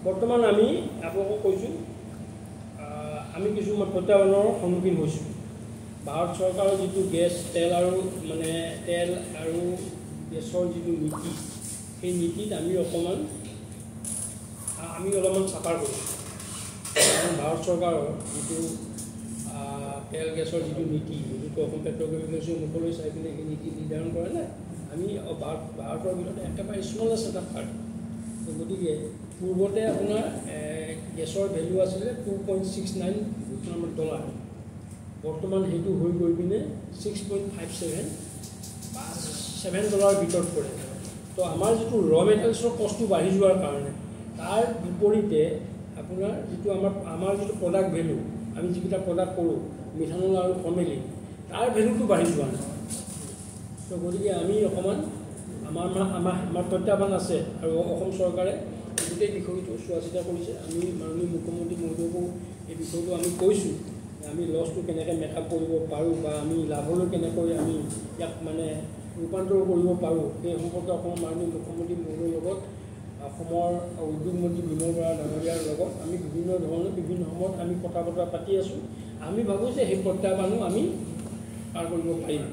বৰ্তমান আমি আপোনালোকক কৈছোঁ আমি কিছুমান প্ৰত্যাহ্বানৰ সন্মুখীন হৈছোঁ। ভাৰত চৰকাৰৰ যিটো গেছ তেল আৰু গেছৰ যিটো নীতি, সেই নীতিত আমি অলপমান চাফাৰ কৰিছোঁ। কাৰণ ভাৰত চৰকাৰৰ যিটো তেল গেছৰ যিটো নীতি, যিটো অসম পেট্ৰ'কেমিকেলছৰ মুখলৈ চাই পিনে সেই নীতি নিৰ্ধাৰণ কৰে নাই, আমি ভাৰতৰ ভিতৰত একেবাৰে স্মলেষ্ট এটা পাৰ্ট। গতিকে পূৰ্বতে আপোনাৰ গেছৰ ভেলু আছিলে $2.69 বৰ্তমান সেইটো হৈ গৈ পিনে $6.57 বা $7 ভিতৰত পৰে। তো আমাৰ যিটো ৰ' মেটেৰিয়েলছৰ কষ্টটো বাঢ়ি যোৱাৰ কাৰণে তাৰ বিপৰীতে আপোনাৰ যিটো আমাৰ যিটো প্ৰডাক্ট ভেলু, আমি যিকেইটা প্ৰডাক্ট কৰোঁ মিথানল আৰু ফৰ্মেলিন, তাৰ ভেলুটো বাঢ়ি যোৱা নাই। তো গতিকে আমি অকণমান আমাৰ প্ৰত্যাহ্বান আছে আৰু অসম চৰকাৰে গোটেই বিষয়টো চোৱা চিতা কৰিছে। আমি মাননীয় মুখ্যমন্ত্ৰী মহোদয়কো এই বিষয়টো আমি কৈছোঁ, আমি লছটো কেনেকৈ মেকআপ কৰিব পাৰোঁ বা আমি লাভলৈ কেনেকৈ আমি ইয়াক মানে ৰূপান্তৰ কৰিব পাৰোঁ, সেই সম্পৰ্কে অসমৰ মাননীয় মুখ্যমন্ত্ৰী মহোদয়ৰ লগত অসমৰ উদ্যোগ মন্ত্ৰী বিমল বৰা ডাঙৰীয়াৰ লগত আমি বিভিন্ন সময়ত আমি কথা বতৰা পাতি আছোঁ। আমি ভাবোঁ যে সেই প্ৰত্যাহ্বানো আমি পাৰ কৰিব পাৰিম।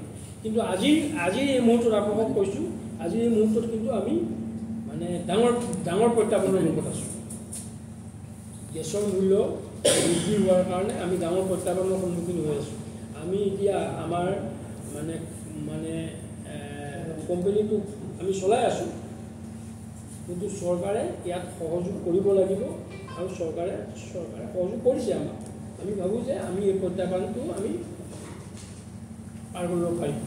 কিন্তু আজিৰ এই মুহূৰ্তত আপোনালোকক কৈছোঁ, আজিৰ এই মুহূৰ্তত কিন্তু আমি মানে ডাঙৰ প্ৰত্যাহ্বানৰ মুখত আছোঁ। গেছৰ মূল্য বৃদ্ধি হোৱাৰ কাৰণে আমি ডাঙৰ প্ৰত্যাহ্বানৰ সন্মুখীন হৈ আছোঁ। আমি এতিয়া আমাৰ মানে কোম্পানীটো আমি চলাই আছোঁ, কিন্তু চৰকাৰে ইয়াত সহযোগ কৰিব লাগিব আৰু চৰকাৰে সহযোগ কৰিছে আমাক। আমি ভাবোঁ যে আমি এই প্ৰত্যাহ্বানটো আমি পাৰ কৰিব পাৰিম।